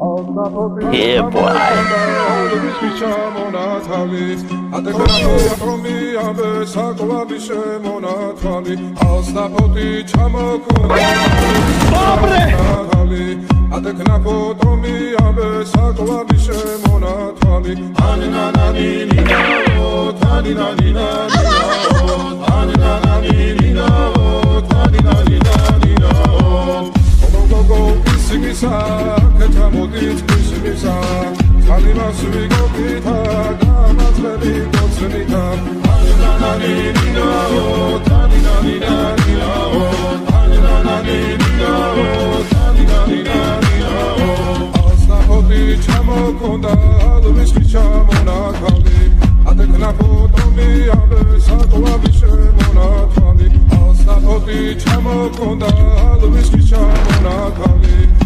Yeah, boy. Chamo con da, lo vis que chamo na cali.